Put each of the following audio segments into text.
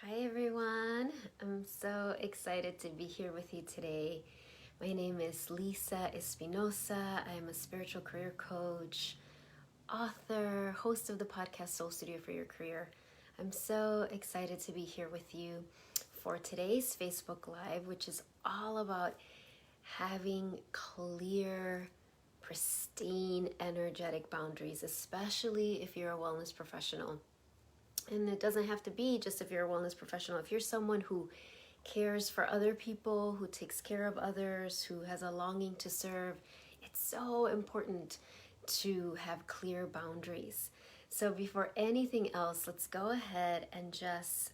Hi everyone, I'm so excited to be here with you today. My name is Lisa Espinosa. I'm a spiritual career coach, author, host of the podcast Soul Studio for Your Career. I'm so excited to be here with you for today's Facebook Live, which is all about having clear, pristine, energetic boundaries, especially if you're a wellness professional. And it doesn't have to be just if you're a wellness professional. If you're someone who cares for other people, who takes care of others, who has a longing to serve, it's so important to have clear boundaries. So before anything else, let's go ahead and just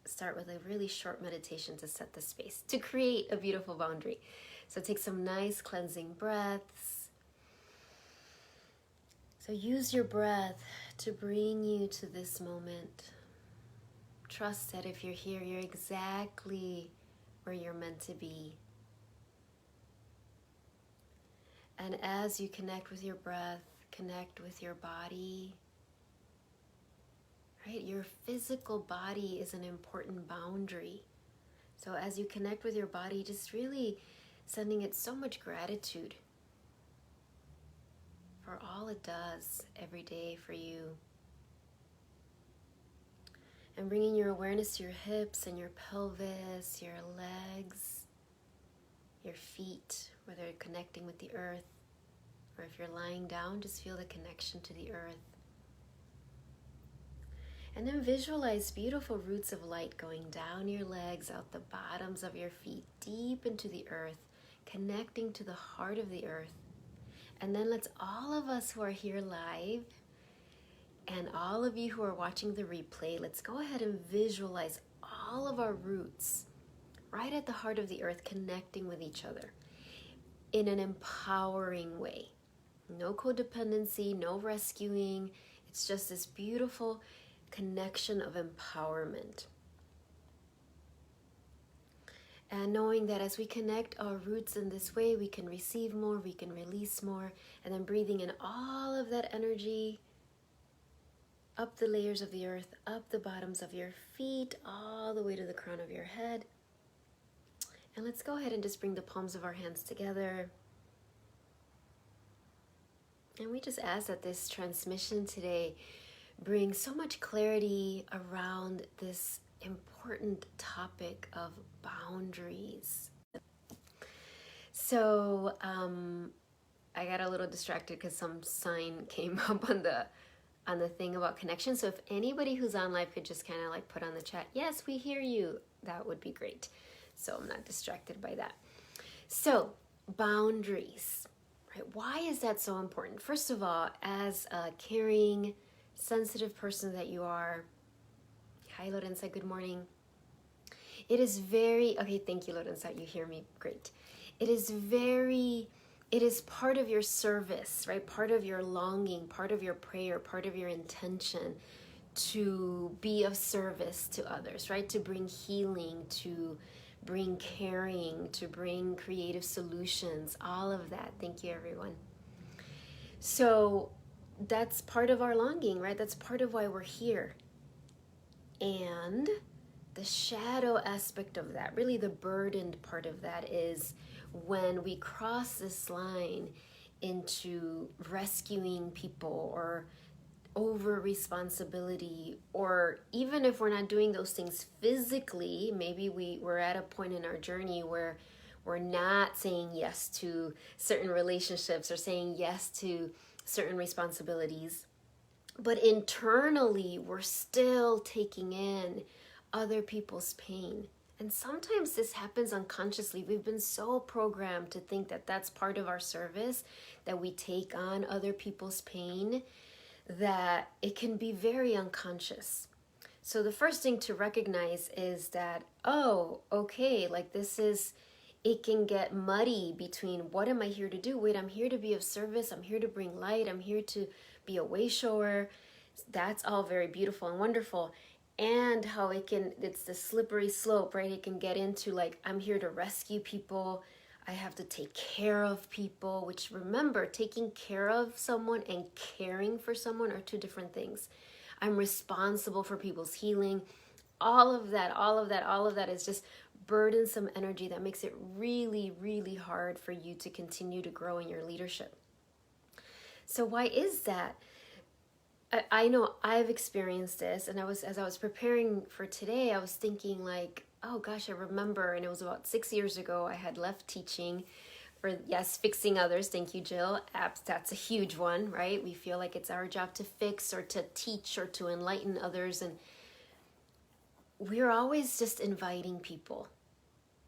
start with a really short meditation to set the space, to create a beautiful boundary. So take some nice cleansing breaths. So use your breath to bring you to this moment. Trust that if you're here, you're exactly where you're meant to be. And as you connect with your breath, connect with your body. Right? Your physical body is an important boundary. So as you connect with your body, just really sending it so much gratitude for all it does every day for you. And bringing your awareness to your hips and your pelvis, your legs, your feet, whether you're connecting with the earth or if you're lying down, just feel the connection to the earth. And then visualize beautiful roots of light going down your legs, out the bottoms of your feet, deep into the earth, connecting to the heart of the earth. And then let's all of us who are here live and all of you who are watching the replay, let's go ahead and visualize all of our roots right at the heart of the earth, connecting with each other in an empowering way. No codependency, no rescuing. It's just this beautiful connection of empowerment. And knowing that as we connect our roots in this way, we can receive more, we can release more, and then breathing in all of that energy up the layers of the earth, up the bottoms of your feet, all the way to the crown of your head. And let's go ahead and just bring the palms of our hands together. And we just ask that this transmission today brings so much clarity around this important topic of boundaries. So I got a little distracted because some sign came up on the thing about connection. So if anybody who's on live could just kind of like put on the chat, yes, we hear you, that would be great. So I'm not distracted by that. So boundaries, right? Why is that so important? First of all, as a caring, sensitive person that you are, hi Lorenza, good morning. It is very, okay, thank you Lorenza, you hear me, great. It is part of your service, right? Part of your longing, part of your prayer, part of your intention to be of service to others, right? To bring healing, to bring caring, to bring creative solutions, all of that. Thank you, everyone. So that's part of our longing, right? That's part of why we're here. And the shadow aspect of that, really the burdened part of that, is when we cross this line into rescuing people or over responsibility, or even if we're not doing those things physically, maybe we're at a point in our journey where we're not saying yes to certain relationships or saying yes to certain responsibilities, but internally we're still taking in other people's pain. And sometimes this happens unconsciously. We've been so programmed to think that that's part of our service, that we take on other people's pain, that it can be very unconscious. So the first thing to recognize is that, oh, okay, like it can get muddy between what am I here to do? Wait, I'm here to be of service. I'm here to bring light. I'm here to be a way shower. That's all very beautiful and wonderful. And how it's the slippery slope, right? It can get into like, I'm here to rescue people. I have to take care of people, which, remember, taking care of someone and caring for someone are two different things. I'm responsible for people's healing. all of that is just burdensome energy that makes it really, really hard for you to continue to grow in your leadership. So why is that? I know I've experienced this, and as I was preparing for today, I was thinking like, oh gosh, I remember, and it was about 6 years ago, I had left teaching for, yes, fixing others. Thank you, Jill. That's a huge one, right? We feel like it's our job to fix or to teach or to enlighten others, and we're always just inviting people.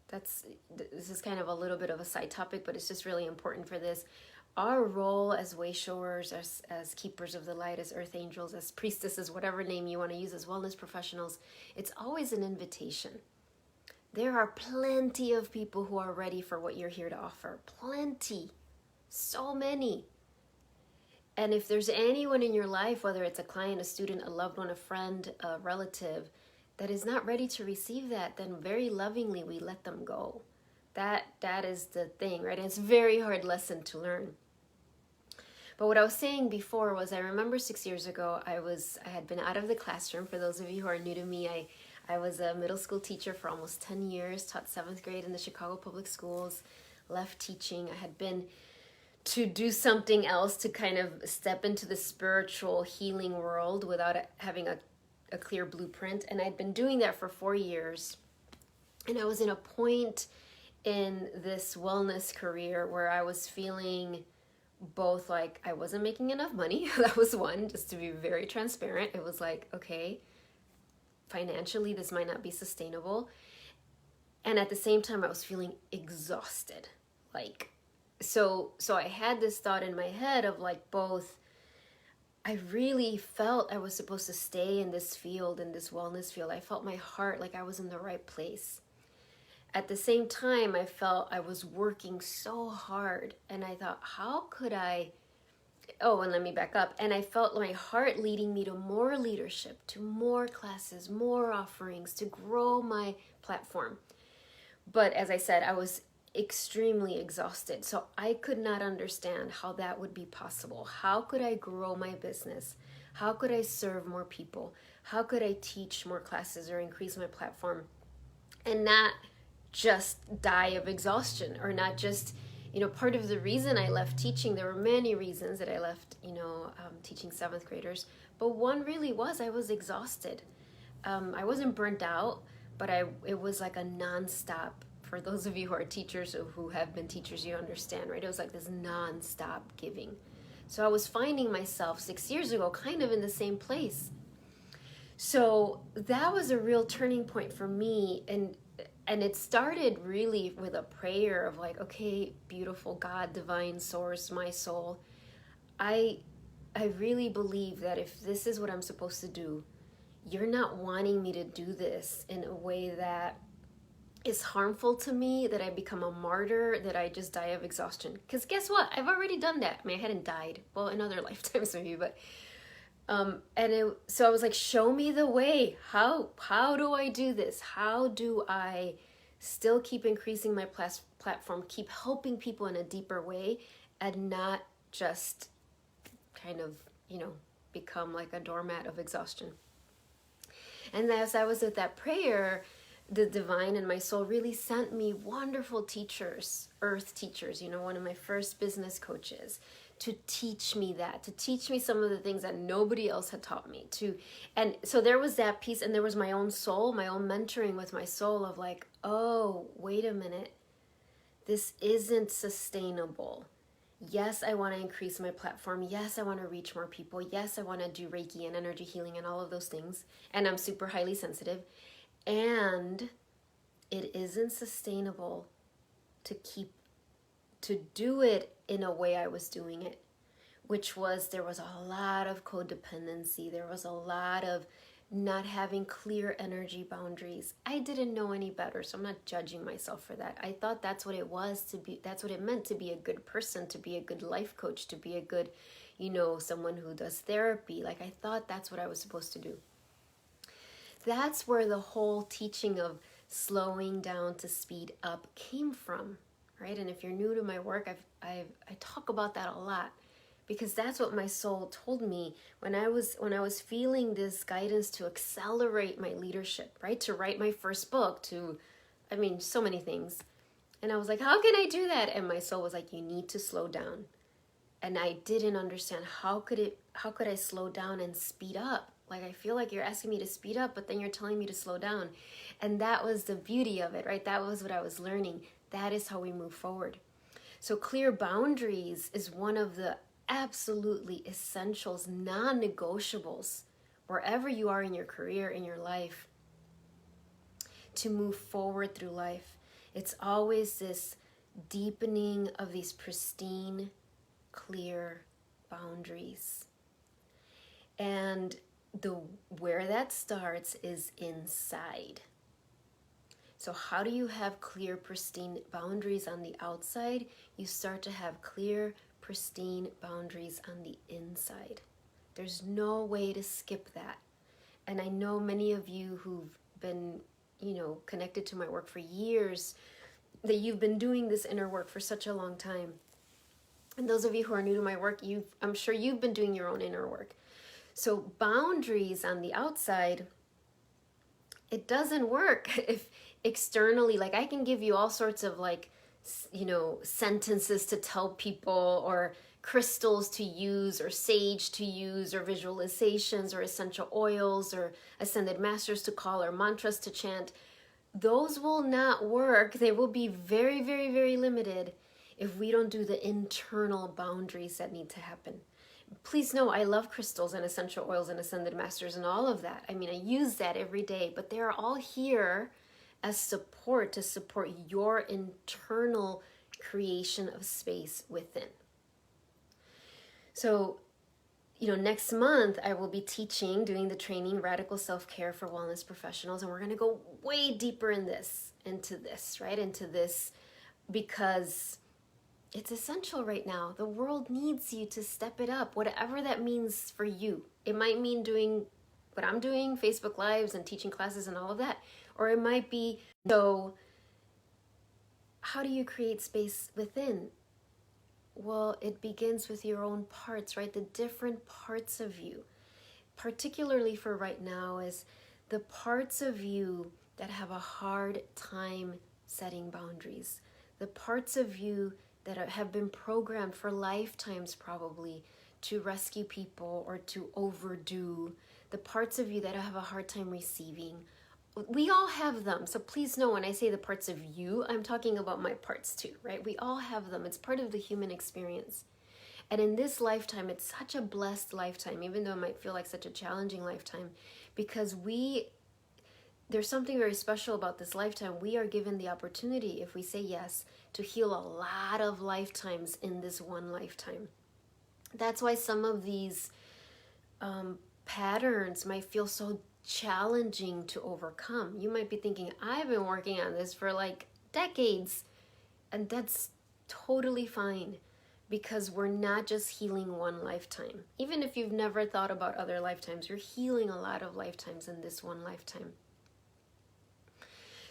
This is kind of a little bit of a side topic, but it's just really important for this. Our role as way showers, as keepers of the light, as earth angels, as priestesses, whatever name you want to use, as wellness professionals, it's always an invitation. There are plenty of people who are ready for what you're here to offer. Plenty. So many. And if there's anyone in your life, whether it's a client, a student, a loved one, a friend, a relative, that is not ready to receive that, then very lovingly we let them go. That is the thing, right? And it's a very hard lesson to learn. But what I was saying before was, I remember 6 years ago, I had been out of the classroom. For those of you who are new to me, I was a middle school teacher for almost 10 years, taught 7th grade in the Chicago Public Schools, left teaching. I had been to do something else, to kind of step into the spiritual healing world without having a clear blueprint. And I'd been doing that for 4 years. And I was in a point in this wellness career where I was feeling both like I wasn't making enough money. That was one, just to be very transparent. It was like, okay, financially this might not be sustainable. And at the same time I was feeling exhausted. Like, so I had this thought in my head of like, both, I really felt I was supposed to stay in this field, in this wellness field. I felt my heart like I was in the right place. At the same time, I felt I was working so hard, and I thought, how could I, and let me back up. And I felt my heart leading me to more leadership, to more classes, more offerings, to grow my platform. But as I said, I was extremely exhausted. So I could not understand how that would be possible. How could I grow my business? How could I serve more people? How could I teach more classes or increase my platform and not just die of exhaustion, or not just, part of the reason I left teaching, there were many reasons that I left, teaching 7th graders, but one really was I was exhausted. I wasn't burnt out, but it was like a nonstop. For those of you who are teachers or who have been teachers, you understand, right? It was like this nonstop giving. So I was finding myself 6 years ago kind of in the same place. So that was a real turning point for me, and it started really with a prayer of like, okay, beautiful God, divine source, my soul, I really believe that if this is what I'm supposed to do, you're not wanting me to do this in a way that is harmful to me, that I become a martyr, that I just die of exhaustion. Because guess what? I've already done that. I mean, I hadn't died. Well, in other lifetimes maybe, but so I was like, show me the way. How do I do this? How do I still keep increasing my platform, keep helping people in a deeper way, and not just kind of, become like a doormat of exhaustion? And as I was at that prayer, the divine and my soul really sent me wonderful teachers, earth teachers, one of my first business coaches, to teach me some of the things that nobody else had taught me and so there was that piece, and there was my own soul, my own mentoring with my soul of like, oh, wait a minute, this isn't sustainable. Yes, I want to increase my platform. Yes, I want to reach more people. Yes, I want to do Reiki and energy healing and all of those things, and I'm super highly sensitive, and it isn't sustainable to do it in a way I was doing it, which was, there was a lot of codependency. There was a lot of not having clear energy boundaries. I didn't know any better, so I'm not judging myself for that. I thought that's what it was to be, that's what it meant to be a good person, to be a good life coach, to be a good, someone who does therapy. Like, I thought that's what I was supposed to do. That's where the whole teaching of slowing down to speed up came from, right? And if you're new to my work, I talk about that a lot, because that's what my soul told me when I was feeling this guidance to accelerate my leadership, right? To write my first book, so many things. And I was like, how can I do that? And my soul was like, you need to slow down. And I didn't understand how could I slow down and speed up? Like, I feel like you're asking me to speed up, but then you're telling me to slow down. And that was the beauty of it, right? That was what I was learning. That is how we move forward. So clear boundaries is one of the absolutely essentials, non-negotiables, wherever you are in your career, in your life, to move forward through life. It's always this deepening of these pristine, clear boundaries. And where that starts is inside. So how do you have clear, pristine boundaries on the outside? You start to have clear, pristine boundaries on the inside. There's no way to skip that. And I know many of you who've been, connected to my work for years, that you've been doing this inner work for such a long time. And those of you who are new to my work, I'm sure you've been doing your own inner work. So boundaries on the outside, it doesn't work if externally, like I can give you all sorts of sentences to tell people, or crystals to use, or sage to use, or visualizations, or essential oils, or ascended masters to call, or mantras to chant. Those will not work. They will be very, very, very limited if we don't do the internal boundaries that need to happen. Please know I love crystals and essential oils and ascended masters and all of that. I use that every day, but they are all here as support to support your internal creation of space within. So, next month I will be doing the training, Radical Self-Care for Wellness Professionals, and we're going to go way deeper into this, because it's essential right now. The world needs you to step it up, whatever that means for you. It might mean doing what I'm doing, Facebook Lives and teaching classes and all of that. Or it might be, so how do you create space within? Well, it begins with your own parts, right? The different parts of you. Particularly for right now is the parts of you that have a hard time setting boundaries. The parts of you that have been programmed for lifetimes probably to rescue people or to overdo. The parts of you that have a hard time receiving. We all have them. So please know when I say the parts of you, I'm talking about my parts too, right? We all have them. It's part of the human experience. And in this lifetime, it's such a blessed lifetime, even though it might feel like such a challenging lifetime, because there's something very special about this lifetime. We are given the opportunity, if we say yes, to heal a lot of lifetimes in this one lifetime. That's why some of these patterns might feel so challenging to overcome. You might be thinking, I've been working on this for like decades, and that's totally fine, because we're not just healing one lifetime. Even if you've never thought about other lifetimes, you're healing a lot of lifetimes in this one lifetime.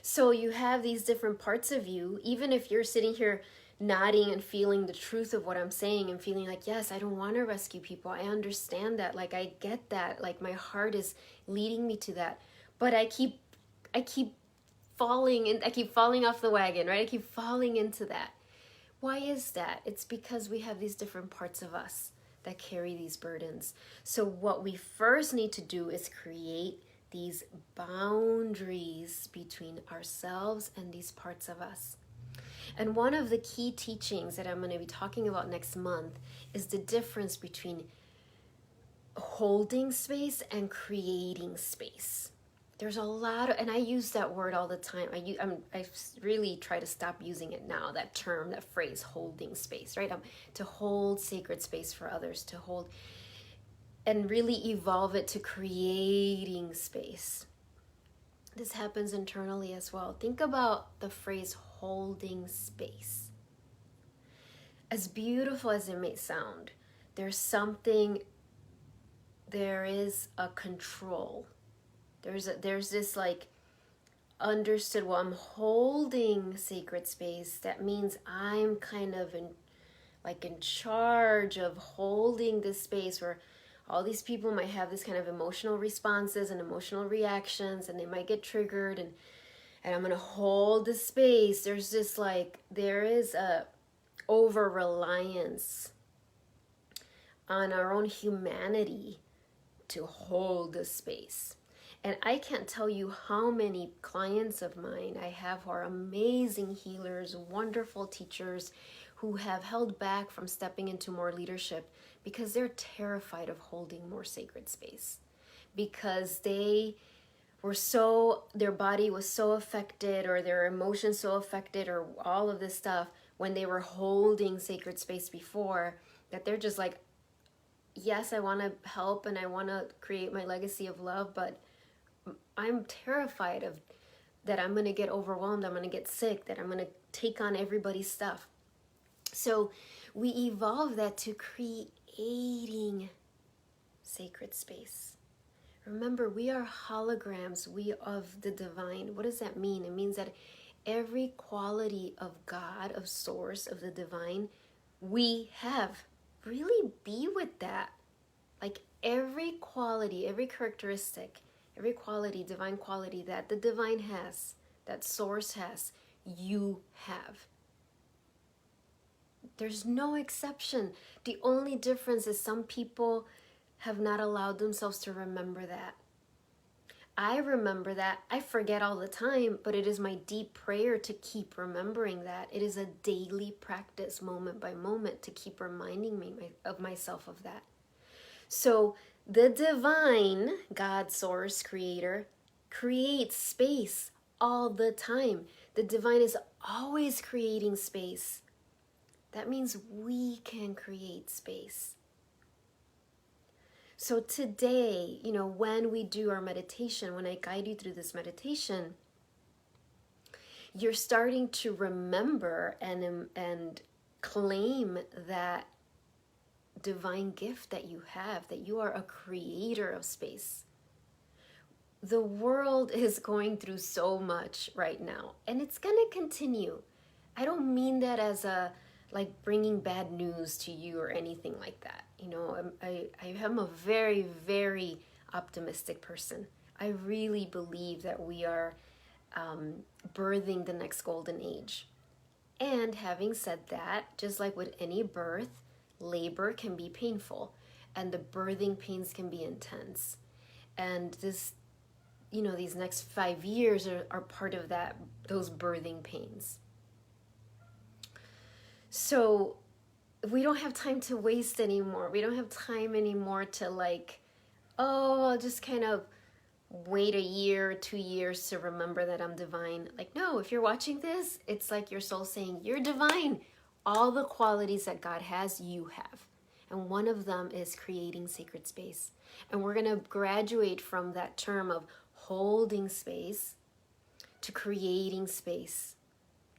So you have these different parts of you, even if you're sitting here nodding and feeling the truth of what I'm saying and feeling like, yes, I don't want to rescue people. I understand that. Like, I get that. Like, my heart is leading me to that. But I keep falling, and I keep falling off the wagon, right? I keep falling into that. Why is that? It's because we have these different parts of us that carry these burdens. So what we first need to do is create these boundaries between ourselves and these parts of us. And one of the key teachings that I'm going to be talking about next month is the difference between holding space and creating space. There's a lot of, and I use that word all the time. I really try to stop using it now, that term, that phrase, holding space, right? To hold sacred space for others, to hold, and really evolve it to creating space. This happens internally as well. Think about the phrase holding space. As beautiful as it may sound, there is a control. There's this like understood, well, I'm holding sacred space. That means I'm kind of like in charge of holding this space where all these people might have this kind of emotional responses and emotional reactions, and they might get triggered, and I'm going to hold the space. There's just like, there is a over reliance on our own humanity to hold the space. And I can't tell you how many clients of mine I have who are amazing healers, wonderful teachers, who have held back from stepping into more leadership because they're terrified of holding more sacred space, because they were so, their body was so affected, or their emotions so affected, or all of this stuff when they were holding sacred space before, that they're just like, yes, I want to help and I want to create my legacy of love, but I'm terrified of that I'm going to get overwhelmed, I'm going to get sick, that I'm going to take on everybody's stuff. So we evolve that to creating sacred space. Remember, we are holograms, we of the divine. What does that mean? It means that every quality of God, of source, of the divine, we have. Really be with that. Like every quality, every characteristic, every quality, divine quality that the divine has, that source has, you have. There's no exception. The only difference is some people have not allowed themselves to remember that. I remember that. I forget all the time, but it is my deep prayer to keep remembering that. It is a daily practice, moment by moment, to keep reminding me of myself of that. So the divine, God, source, creator, creates space all the time. The divine is always creating space. That means we can create space. So today, when we do our meditation, when I guide you through this meditation, you're starting to remember and claim that divine gift that you have, that you are a creator of space. The world is going through so much right now, and it's going to continue. I don't mean that as like bringing bad news to you or anything like that. I am a very, very optimistic person. I really believe that we are birthing the next golden age. And having said that, just like with any birth, labor can be painful, and the birthing pains can be intense. And this, these next 5 years are part of those birthing pains. So we don't have time to waste anymore. We don't have time anymore to I'll just kind of wait a year or 2 years to remember that I'm divine. Like, no, if you're watching this, it's like your soul saying, you're divine. All the qualities that God has, you have. And one of them is creating sacred space. And we're going to graduate from that term of holding space to creating space,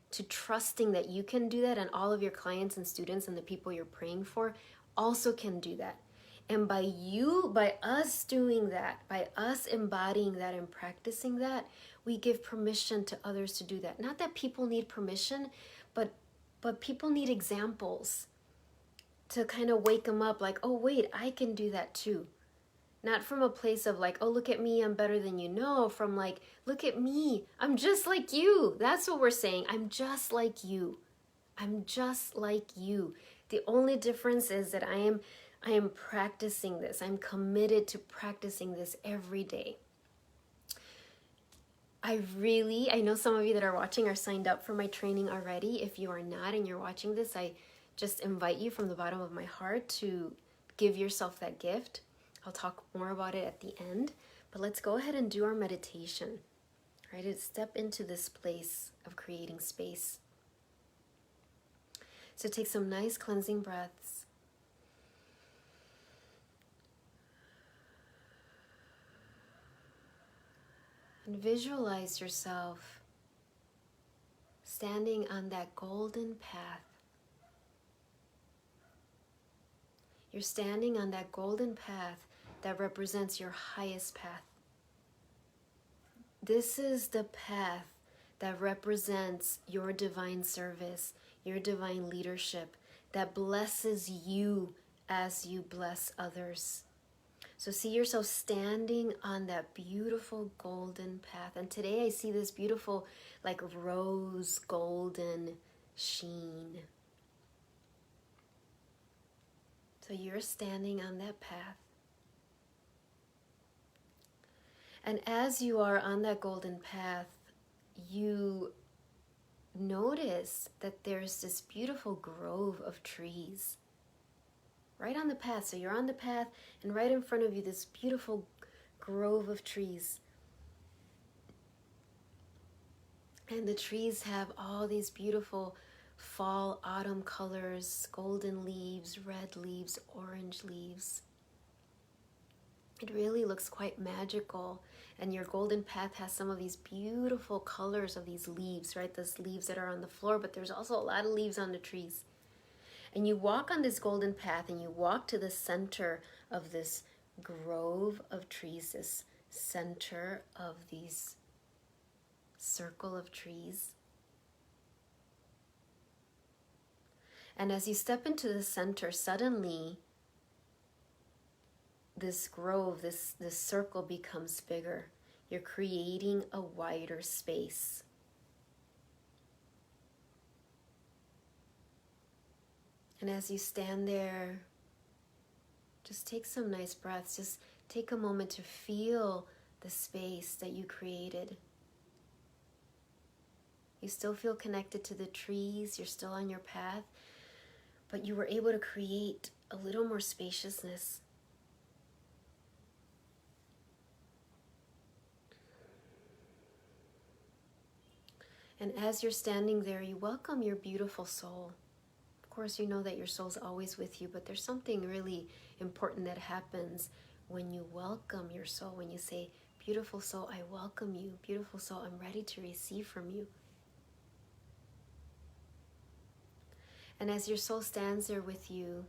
to trusting that you can do that, and all of your clients and students and the people you're praying for also can do that. And by us doing that, by us embodying that and practicing that, we give permission to others to do that. Not that people need permission, but people need examples to kind of wake them up, like, oh wait, I can do that too. Not from a place of like, oh, look at me, I'm better than you. No, from like, look at me, I'm just like you. That's what we're saying. I'm just like you. I'm just like you. The only difference is that I am practicing this. I'm committed to practicing this every day. I know some of you that are watching are signed up for my training already. If you are not and you're watching this, I just invite you from the bottom of my heart to give yourself that gift. I'll talk more about it at the end, but let's go ahead and do our meditation, right? To step into this place of creating space. So take some nice cleansing breaths. And visualize yourself standing on that golden path. You're standing on that golden path that represents your highest path. This is the path that represents your divine service, your divine leadership. that blesses you as you bless others. So see yourself standing on that beautiful golden path. And today I see this beautiful like rose golden sheen. So you're standing on that path. And as you are on that golden path, you notice that there's this beautiful grove of trees right on the path. So you're on the path, and right in front of you, this beautiful grove of trees. And the trees have all these beautiful fall, autumn colors, golden leaves, red leaves, orange leaves. It really looks quite magical. And your golden path has some of these beautiful colors of these leaves, right? Those leaves that are on the floor, but there's also a lot of leaves on the trees. And you walk on this golden path, and you walk to the center of this grove of trees, this center of these circle of trees. And as you step into the center, suddenly this grove, this circle becomes bigger. You're creating a wider space. And as you stand there, just take some nice breaths. Just take a moment to feel the space that you created. You still feel connected to the trees. You're still on your path. But you were able to create a little more spaciousness. And as you're standing there, you welcome your beautiful soul. Of course, you know that your soul's always with you, but there's something really important that happens when you welcome your soul, when you say, beautiful soul, I welcome you. Beautiful soul, I'm ready to receive from you. And as your soul stands there with you,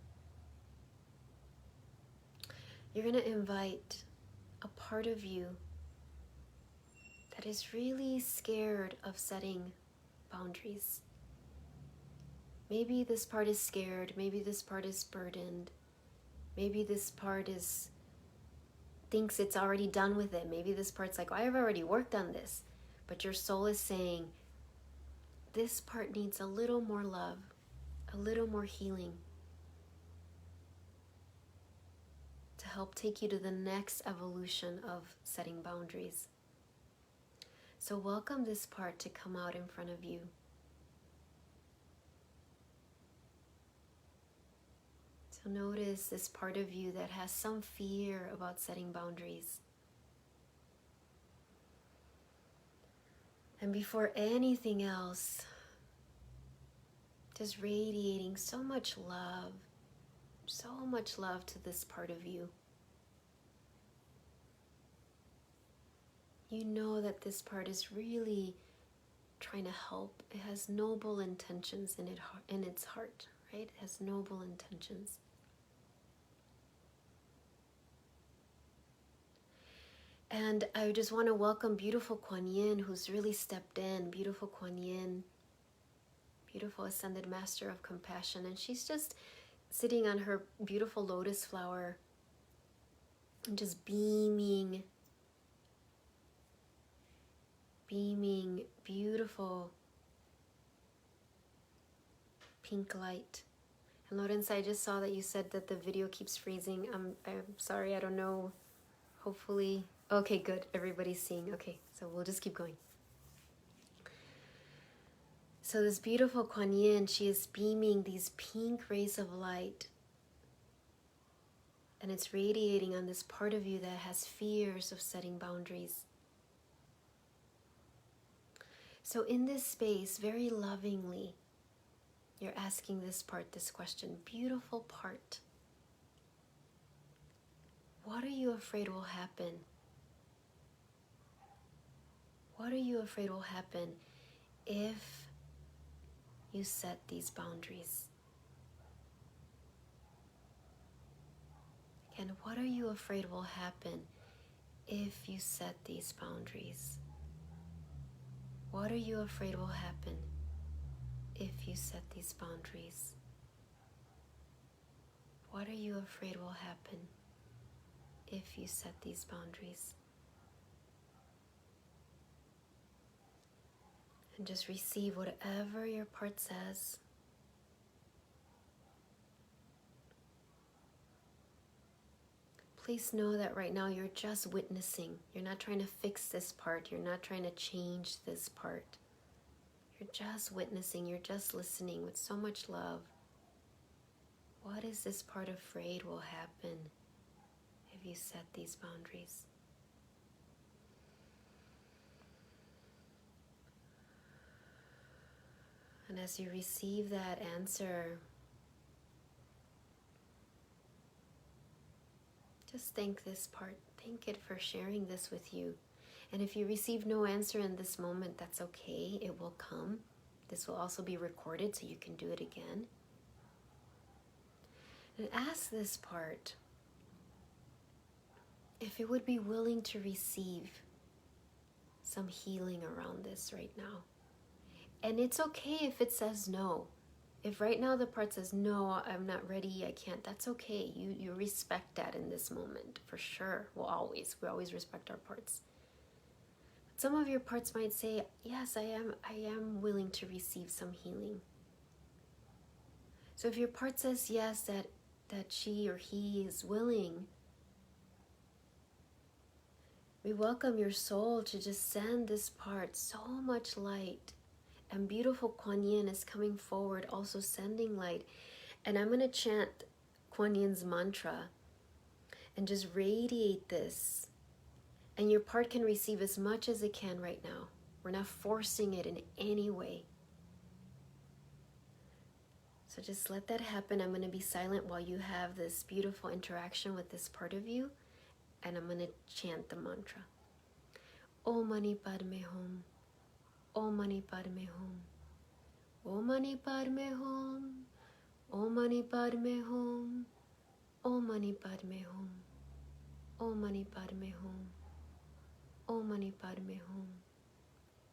you're going to invite a part of you that is really scared of setting boundaries. Maybe this part is scared. Maybe this part is burdened. Maybe this part thinks it's already done with it. Maybe this part's like, oh, I've already worked on this. But your soul is saying, this part needs a little more love, a little more healing to help take you to the next evolution of setting boundaries. So welcome this part to come out in front of you. So notice this part of you that has some fear about setting boundaries. And before anything else, just radiating so much love to this part of you. You know that this part is really trying to help. It has noble intentions in its heart, right? It has noble intentions. And I just want to welcome beautiful Kuan Yin, who's really stepped in. Beautiful Kuan Yin, beautiful Ascended Master of Compassion. And she's just sitting on her beautiful lotus flower and just beaming beautiful pink light. And Lorenz, I just saw that you said that the video keeps freezing. I'm sorry, I don't know. Hopefully, okay, good. Everybody's seeing. Okay, so we'll just keep going. So this beautiful Kuan Yin, she is beaming these pink rays of light. And it's radiating on this part of you that has fears of setting boundaries. So in this space, very lovingly, you're asking this part this question. Beautiful part. What are you afraid will happen? What are you afraid will happen if you set these boundaries? And what are you afraid will happen if you set these boundaries? What are you afraid will happen if you set these boundaries? What are you afraid will happen if you set these boundaries? And just receive whatever your part says. Please know that right now you're just witnessing. You're not trying to fix this part. You're not trying to change this part. You're just witnessing. You're just listening with so much love. What is this part afraid will happen if you set these boundaries? And as you receive that answer, just thank this part. Thank it for sharing this with you. And if you receive no answer in this moment, that's okay. It will come. This will also be recorded so you can do it again. And ask this part if it would be willing to receive some healing around this right now. And it's okay if it says no. If right now the part says, no, I'm not ready, I can't, that's okay. You respect that in this moment, for sure. We always respect our parts. But some of your parts might say, yes, I am willing to receive some healing. So if your part says yes, that she or he is willing, we welcome your soul to just send this part so much light. And beautiful Kuan Yin is coming forward, also sending light. And I'm going to chant Kuan Yin's mantra and just radiate this. And your part can receive as much as it can right now. We're not forcing it in any way. So just let that happen. I'm going to be silent while you have this beautiful interaction with this part of you. And I'm going to chant the mantra. Om Mani Padme Hum. Om Mani Padme Hum. Om Mani Padme Hum. Om Mani Padme Hum. Om Mani Padme Hum. Om Mani Padme Hum. Om Mani Padme Hum.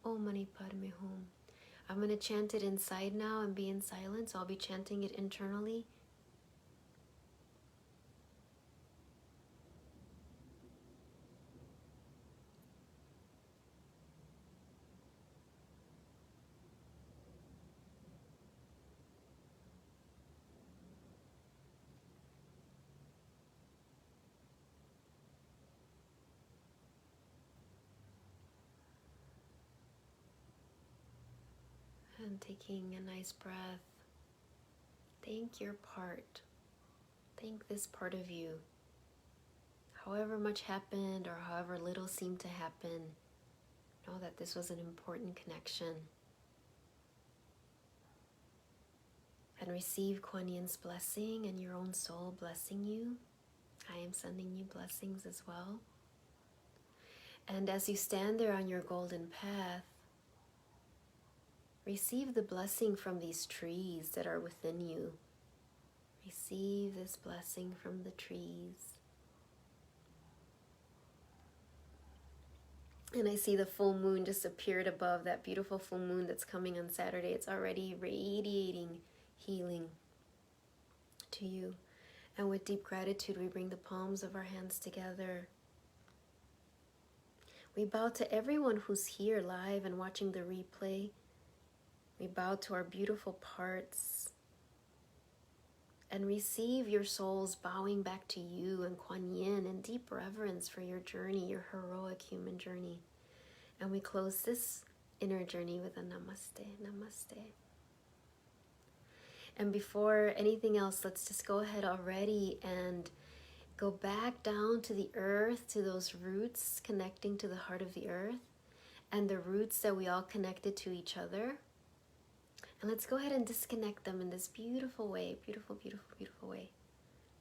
Om Mani Padme Hum. I'm going to chant it inside now and be in silence. I'll be chanting it internally. And taking a nice breath. Thank your part. Thank this part of you. However much happened or however little seemed to happen, know that this was an important connection. And receive Kuan Yin's blessing and your own soul blessing you. I am sending you blessings as well. And as you stand there on your golden path, receive the blessing from these trees that are within you. Receive this blessing from the trees. And I see the full moon just appeared above, that beautiful full moon that's coming on Saturday. It's already radiating healing to you. And with deep gratitude, we bring the palms of our hands together. We bow to everyone who's here live and watching the replay. We bow to our beautiful parts and receive your souls bowing back to you and Kuan Yin in deep reverence for your journey, your heroic human journey. And we close this inner journey with a namaste, namaste. And before anything else, let's just go ahead already and go back down to the earth, to those roots connecting to the heart of the earth and the roots that we all connected to each other. And let's go ahead and disconnect them in this beautiful way, beautiful, beautiful, beautiful way.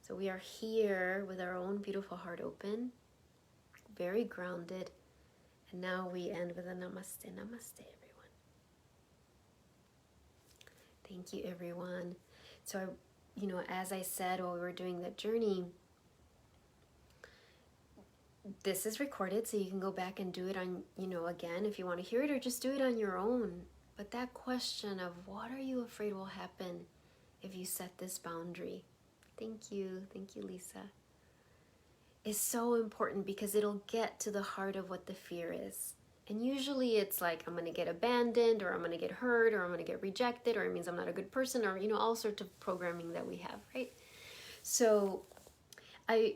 So we are here with our own beautiful heart open, very grounded. And now we end with a namaste, namaste, everyone. Thank you, everyone. So, as I said while we were doing that journey, this is recorded, so you can go back and do it on, again, if you want to hear it, or just do it on your own. But that question of what are you afraid will happen if you set this boundary? Thank you, Lisa. Is so important because it'll get to the heart of what the fear is. And usually it's like, I'm going to get abandoned, or I'm going to get hurt, or I'm going to get rejected, or it means I'm not a good person, or, all sorts of programming that we have, right? So I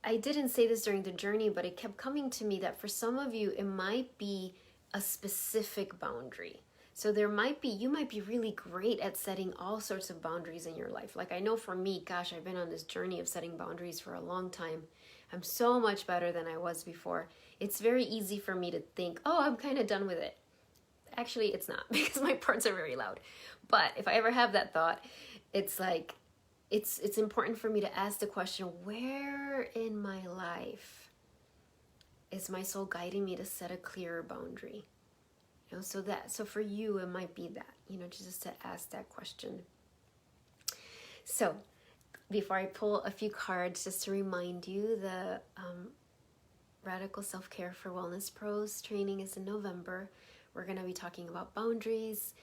didn't say this during the journey, but it kept coming to me that for some of you, it might be a specific boundary. So you might be really great at setting all sorts of boundaries in your life. Like I know for me, gosh, I've been on this journey of setting boundaries for a long time. I'm so much better than I was before. It's very easy for me to think, oh, I'm kind of done with it. Actually, it's not, because my parts are very loud. But if I ever have that thought, it's like, it's important for me to ask the question, where in my life is my soul guiding me to set a clearer boundary? So for you, it might be that, just to ask that question. So before I pull a few cards, just to remind you, the Radical Self-Care for Wellness Pros training is in November. We're going to be talking about boundaries,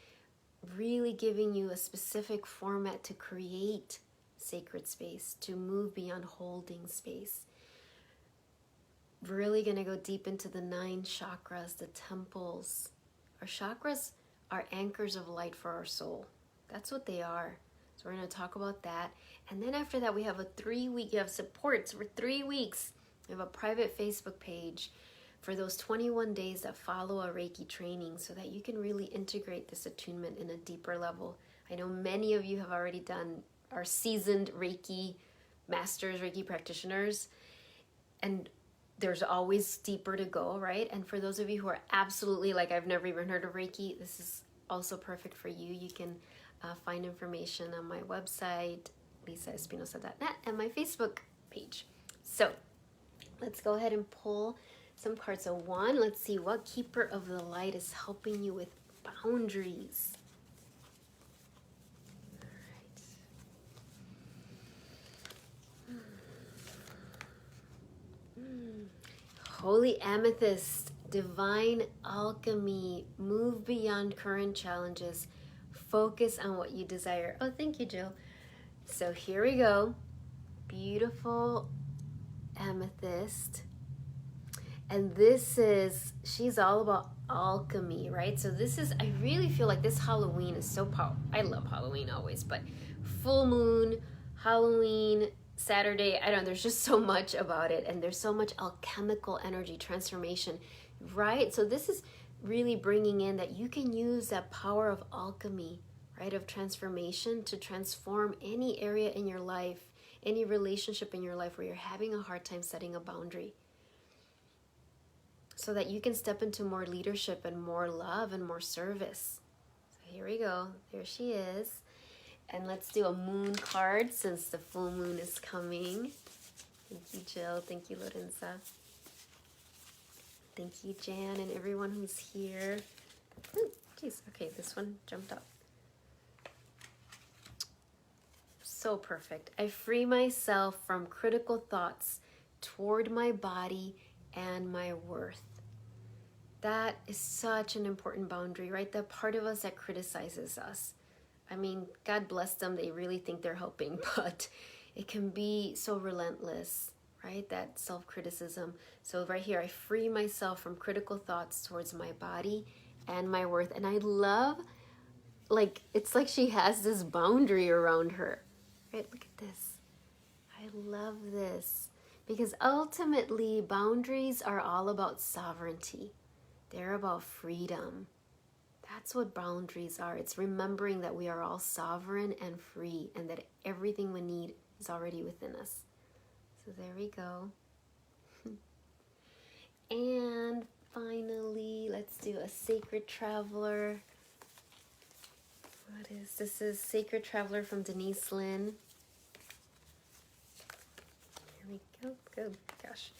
really giving you a specific format to create sacred space, to move beyond holding space. Really going to go deep into the 9 chakras, the temples. Our chakras are anchors of light for our soul. That's what they are. So we're going to talk about that. And then after that, we have a 3-week, you have supports for 3 weeks. We have a private Facebook page for those 21 days that follow a Reiki training, so that you can really integrate this attunement in a deeper level. I know many of you have already done, are seasoned Reiki masters, Reiki practitioners, and there's always deeper to go, right? And for those of you who are absolutely like, I've never even heard of Reiki, this is also perfect for you. You can find information on my website, lisaespinosa.net, and my Facebook page. So let's go ahead and pull some cards. So 1, let's see what Keeper of the Light is helping you with boundaries. Holy Amethyst, divine alchemy, move beyond current challenges, focus on what you desire. Oh, thank you, Jill. So here we go. Beautiful amethyst. And she's all about alchemy, right? So I really feel like this Halloween is so powerful. I love Halloween always, but full moon, Halloween, Saturday, there's just so much about it, and there's so much alchemical energy transformation, right? So this is really bringing in that you can use that power of alchemy, right, of transformation to transform any area in your life, any relationship in your life where you're having a hard time setting a boundary, so that you can step into more leadership and more love and more service. So here we go. There she is. And let's do a moon card since the full moon is coming. Thank you, Jill. Thank you, Lorenza. Thank you, Jan, and everyone who's here. Geez, okay, this one jumped up. So perfect. I free myself from critical thoughts toward my body and my worth. That is such an important boundary, right? That part of us that criticizes us. I mean, God bless them, they really think they're helping, but it can be so relentless, right? That self-criticism. So right here, I free myself from critical thoughts towards my body and my worth. And I love, it's like she has this boundary around her, right? Look at this. I love this, because ultimately boundaries are all about sovereignty. They're about freedom. That's what boundaries are. It's remembering that we are all sovereign and free, and that everything we need is already within us. So there we go. And finally, let's do a Sacred Traveler. This is Sacred Traveler from Denise Lynn. Here we go. Good. Gosh.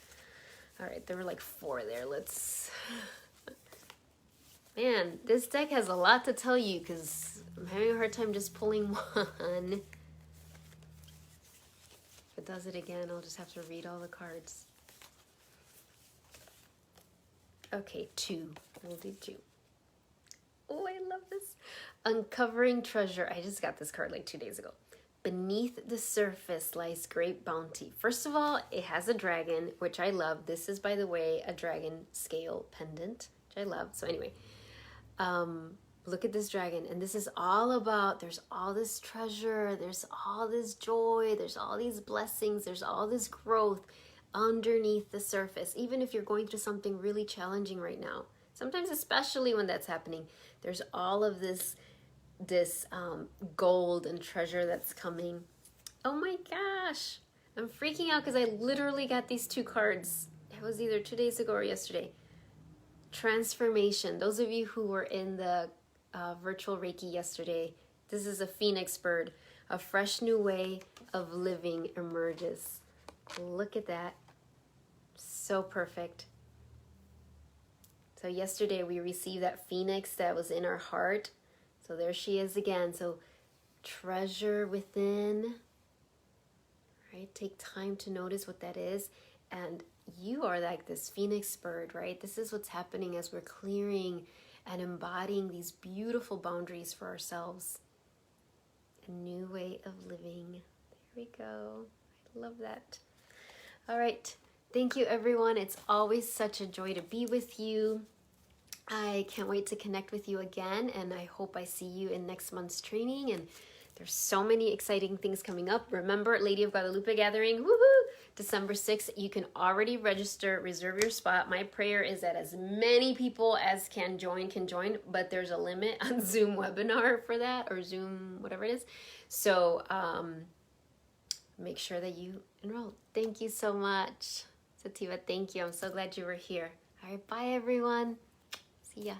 All right, there were like 4 there. Let's... Man, this deck has a lot to tell you because I'm having a hard time just pulling one. If it does it again, I'll just have to read all the cards. Okay, 2. We'll do 2. Oh, I love this. Uncovering Treasure. I just got this card like 2 days ago. Beneath the surface lies great bounty. First of all, it has a dragon, which I love. This is, by the way, a dragon scale pendant, which I love. So anyway, look at this dragon. And this is all about, there's all this treasure, there's all this joy, there's all these blessings, there's all this growth underneath the surface. Even if you're going through something really challenging right now, sometimes especially when that's happening, there's all of this gold and treasure that's coming. Oh my gosh, I'm freaking out because I literally got these two cards. It was either 2 days ago or yesterday. Transformation. Those of you who were in the virtual Reiki yesterday, this is a phoenix bird. A fresh new way of living emerges. Look at that. So perfect. So yesterday we received that phoenix that was in our heart. So there she is again. So treasure within, right? Take time to notice what that is. And you are like this phoenix bird, right? This is what's happening as we're clearing and embodying these beautiful boundaries for ourselves. A new way of living. There we go. I love that. All right. Thank you, everyone. It's always such a joy to be with you. I can't wait to connect with you again, and I hope I see you in next month's training. And there's so many exciting things coming up. Remember, Lady of Guadalupe Gathering, woohoo! December 6th. You can already register, reserve your spot. My prayer is that as many people as can join, but there's a limit on Zoom webinar for that, or Zoom, whatever it is. So make sure that you enroll. Thank you so much. Sativa, thank you. I'm so glad you were here. All right, bye, everyone. See ya.